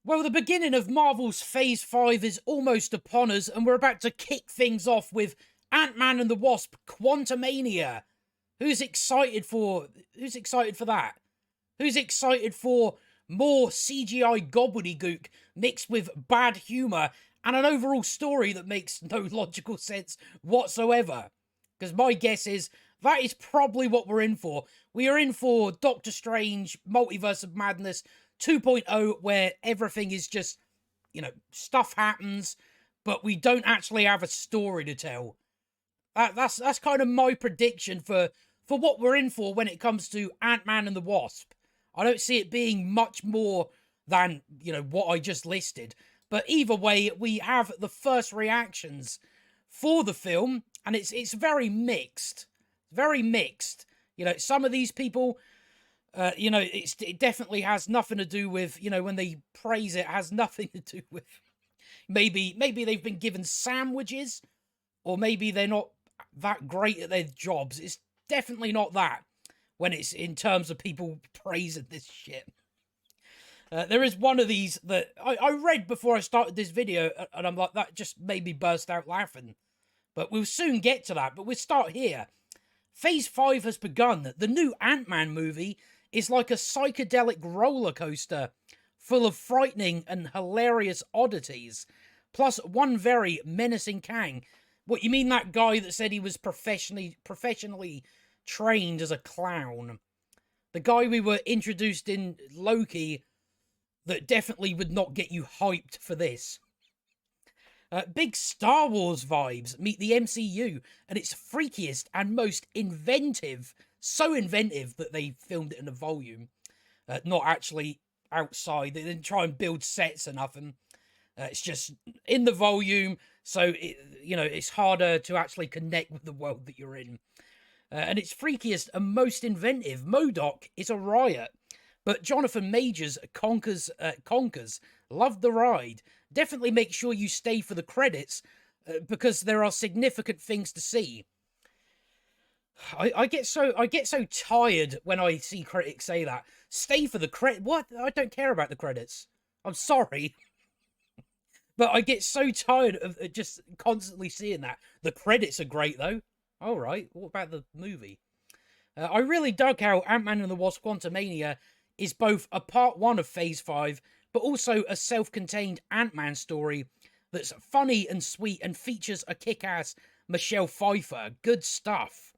Well, the beginning of Marvel's Phase 5 is almost upon us, and we're about to kick things off with Ant-Man and the Wasp Quantumania. Who's excited for that? Who's excited for more CGI gobbledygook mixed with bad humour and an overall story that makes no logical sense whatsoever? Because my guess is that is probably what we're in for. We are in for Doctor Strange Multiverse of Madness 2.0, where everything is just, stuff happens, but we don't actually have a story to tell. That's kind of my prediction for what we're in for when it comes to Ant-Man and the Wasp. I don't see it being much more than, what I just listed. But either way, we have the first reactions for the film, and it's very mixed. Very mixed. Some of these people, it definitely has nothing to do with, when they praise it, has nothing to do with maybe they've been given sandwiches, or maybe they're not that great at their jobs. It's definitely not that when it's in terms of people praising this shit. There is one of these that I read before I started this video, and I'm like, that just made me burst out laughing. But we'll soon get to that, but we'll start here. Phase 5 has begun. The new Ant-Man movie is like a psychedelic roller coaster full of frightening and hilarious oddities, plus one very menacing Kang. What, you mean that guy that said he was professionally trained as a clown? The guy we were introduced in Loki that definitely would not get you hyped for this. Big Star Wars vibes meet the MCU, and it's freakiest and most inventive. So inventive that they filmed it in a volume. Not actually outside. They didn't try and build sets or nothing. It's just in the volume, so it's harder to actually connect with the world that you're in. And it's freakiest and most inventive. MODOK is a riot, but Jonathan Majors conquers. Love the ride. Definitely make sure you stay for the credits, because there are significant things to see. I get so tired when I see critics say that. Stay for the credit. What? I don't care about the credits. I'm sorry. But I get so tired of just constantly seeing that. The credits are great, though. All right, what about the movie? I really dug how Ant-Man and the Wasp Quantumania is both a part 1 of Phase 5, but also a self-contained Ant-Man story that's funny and sweet and features a kick-ass Michelle Pfeiffer. Good stuff.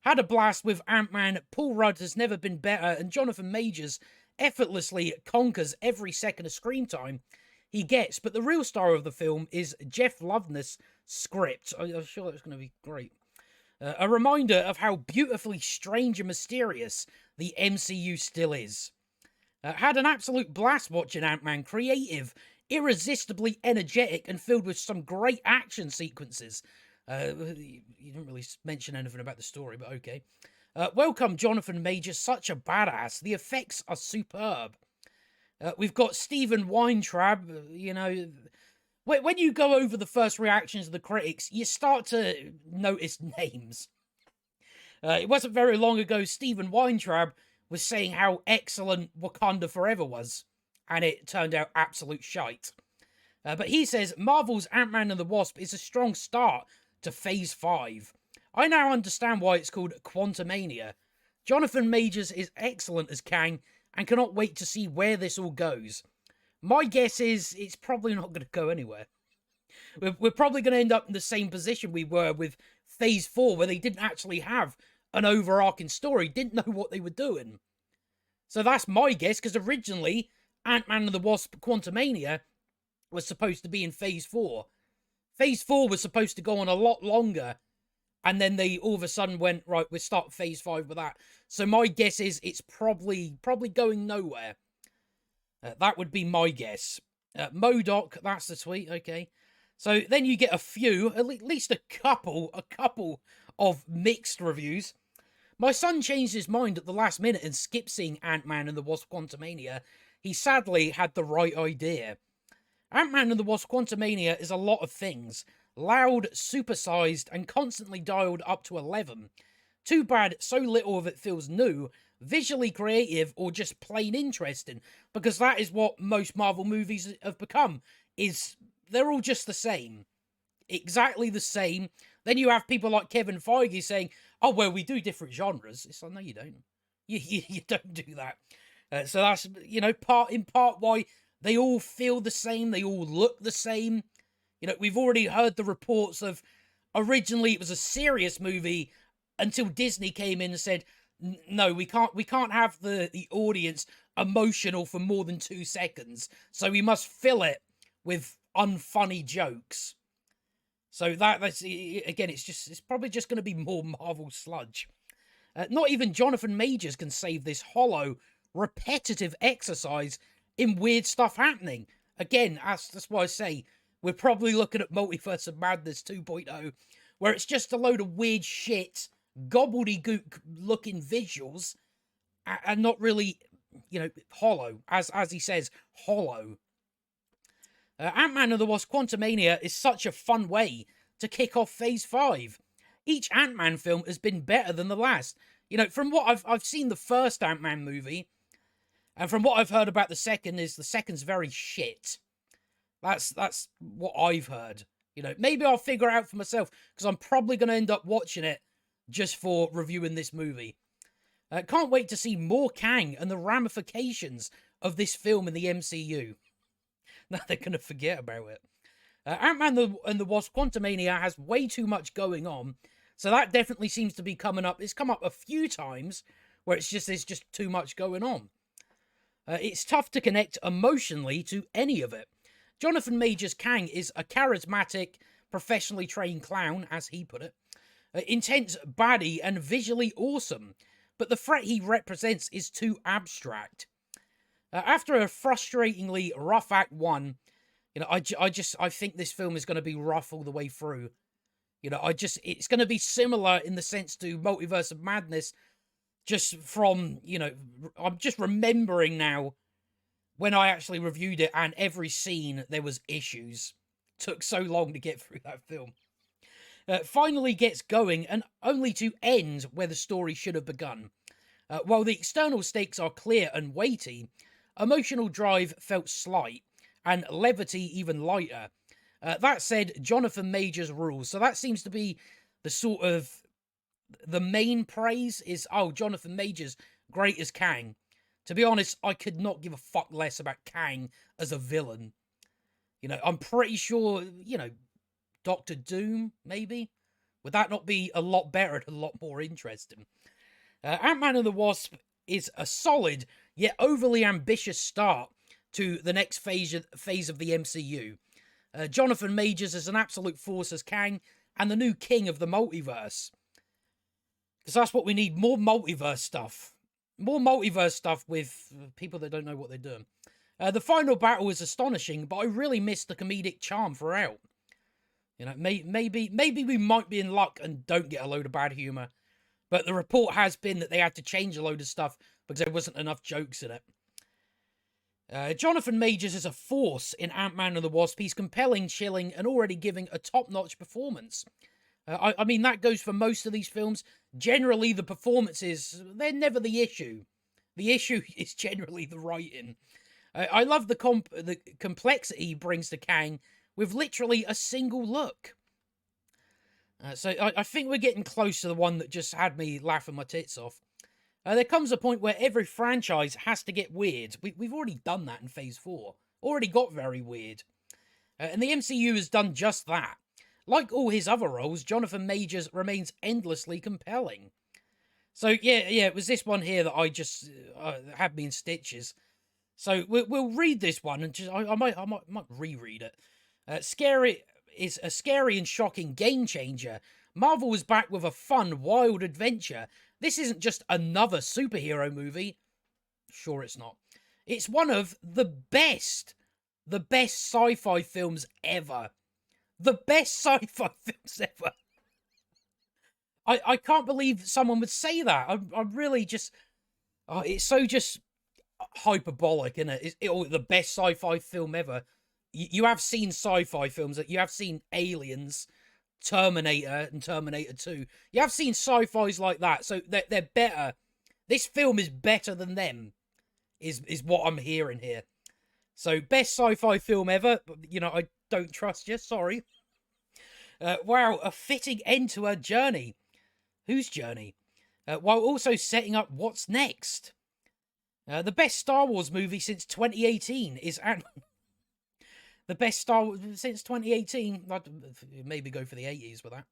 Had a blast with Ant-Man. Paul Rudd has never been better, and Jonathan Majors effortlessly conquers every second of screen time he gets. But the real star of the film is Jeff Loveness' script. I'm sure that's going to be great. A reminder of how beautifully strange and mysterious the MCU still is. Had an absolute blast watching Ant-Man. Creative, irresistibly energetic, and filled with some great action sequences. You didn't really mention anything about the story, but okay. Welcome, Jonathan Majors, such a badass. The effects are superb. We've got Stephen Weintraub, when you go over the first reactions of the critics, you start to notice names. It wasn't very long ago Stephen Weintraub was saying how excellent Wakanda Forever was, and it turned out absolute shite. But he says Marvel's Ant-Man and the Wasp is a strong start to Phase 5. I now understand why it's called Quantumania. Jonathan Majors is excellent as Kang, and cannot wait to see where this all goes. My guess is it's probably not going to go anywhere. We're probably going to end up in the same position we were with Phase 4, where they didn't actually have an overarching story, didn't know what they were doing. So that's my guess, because originally Ant-Man and the Wasp Quantumania was supposed to be in Phase 4. Phase 4 was supposed to go on a lot longer, and then they all of a sudden went, right, we'll start Phase 5 with that. So my guess is it's probably going nowhere. That would be my guess. MODOK, that's the tweet, okay. So then you get a few, at least a couple of mixed reviews. My son changed his mind at the last minute and skipped seeing Ant-Man and the Wasp Quantumania. He sadly had the right idea. Ant-Man and the Wasp Quantumania is a lot of things. Loud, supersized, and constantly dialed up to 11. Too bad so little of it feels new, visually creative, or just plain interesting, because that is what most Marvel movies have become, is they're all just the same. Exactly the same. Then you have people like Kevin Feige saying, oh, well, we do different genres. It's like, no, you don't. You don't do that. So that's, in part why they all feel the same. They all look the same. We've already heard the reports of originally it was a serious movie until Disney came in and said, no, we can't have the audience emotional for more than 2 seconds. So we must fill it with unfunny jokes. So that's again, it's probably just going to be more Marvel sludge. Not even Jonathan Majors can save this hollow, repetitive exercise in weird stuff happening. Again, that's why I say we're probably looking at Multiverse of Madness 2.0, where it's just a load of weird shit, gobbledygook looking visuals, and not really, hollow, as he says, hollow. Ant-Man and the Wasp Quantumania is such a fun way to kick off Phase 5. Each Ant-Man film has been better than the last. From what I've seen the first Ant-Man movie, and from what I've heard about the second's very shit. That's what I've heard. Maybe I'll figure it out for myself, because I'm probably going to end up watching it just for reviewing this movie. Can't wait to see more Kang and the ramifications of this film in the MCU. Now they're going to forget about it. Ant-Man and the Wasp Quantumania has way too much going on, so that definitely seems to be coming up. It's come up a few times where there's just too much going on. It's tough to connect emotionally to any of it. Jonathan Majors Kang is a charismatic, professionally trained clown, as he put it. Intense, baddie, and visually awesome, but the threat he represents is too abstract. After a frustratingly rough Act 1, I think this film is going to be rough all the way through. It's going to be similar in the sense to Multiverse of Madness, just from, I'm just remembering now when I actually reviewed it, and every scene there was issues. Took so long to get through that film. Finally gets going, and only to end where the story should have begun. While the external stakes are clear and weighty, emotional drive felt slight, and levity even lighter. That said, Jonathan Majors rules. So that seems to be the sort of the main praise is, oh, Jonathan Majors, great as Kang. To be honest, I could not give a fuck less about Kang as a villain. I'm pretty sure, Doctor Doom, maybe? Would that not be a lot better and a lot more interesting? Ant-Man and the Wasp is a solid, yet overly ambitious start to the next phase of the MCU. Jonathan Majors is an absolute force as Kang, and the new king of the multiverse. Because that's what we need, more multiverse stuff. More multiverse stuff with people that don't know what they're doing. The final battle is astonishing, but I really missed the comedic charm throughout. Maybe we might be in luck and don't get a load of bad humour. But the report has been that they had to change a load of stuff because there wasn't enough jokes in it. Jonathan Majors is a force in Ant-Man and the Wasp. He's compelling, chilling, and already giving a top-notch performance. I mean, that goes for most of these films. Generally, the performances, they're never the issue. The issue is generally the writing. I love the complexity he brings to Kang with literally a single look. So I think we're getting close to the one that just had me laughing my tits off. There comes a point where every franchise has to get weird. We've already done that in Phase 4. Already got very weird. And the MCU has done just that. Like all his other roles, Jonathan Majors remains endlessly compelling. So, yeah, it was this one here that I just had me in stitches. So, we'll read this one, and just I might reread it. Scary is a scary and shocking game changer. Marvel is back with a fun, wild adventure. This isn't just another superhero movie. Sure it's not. It's one of the best sci-fi films ever. The best sci-fi films ever. I can't believe someone would say that. I'm really just... it's so just hyperbolic, isn't it? It's the best sci-fi film ever. You have seen sci-fi films. You have seen Aliens, Terminator and Terminator 2. You have seen sci-fis like that, so they're better. This film is better than them, is what I'm hearing here. So, best sci-fi film ever. You know, I don't trust you, sorry. Wow, a fitting end to her journey. Whose journey? While also setting up what's next. The best Star Wars movie since 2018 is the best Star Wars since 2018. I'd maybe go for the 80s with that.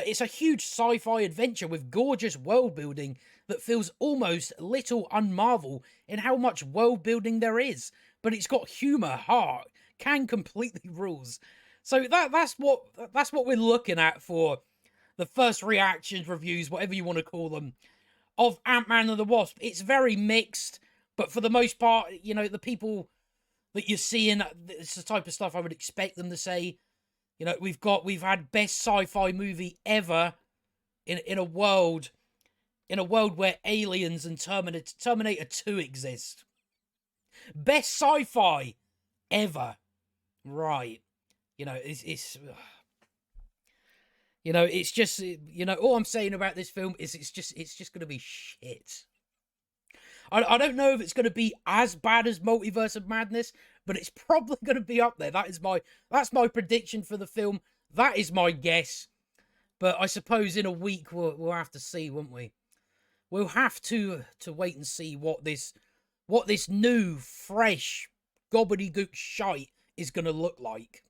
It's a huge sci-fi adventure with gorgeous world building that feels almost little unmarvel in how much world building there is. But it's got humour, heart, can completely rules. So that's what we're looking at for the first reactions, reviews, whatever you want to call them, of Ant-Man and the Wasp. It's very mixed, but for the most part, you know, the people that you're seeing, it's the type of stuff I would expect them to say. You know, we've had best sci-fi movie ever in a world where aliens and Terminator 2 exist. Best sci-fi ever. Right. You know, it's you know, it's just, you know, all I'm saying about this film is it's just going to be shit. I don't know if it's going to be as bad as Multiverse of Madness, but it's probably going to be up there. That's my prediction for the film. That is my guess. But I suppose in a week we'll have to see, won't we? We'll have to wait and see what this new, fresh, gobbledygook shite is going to look like.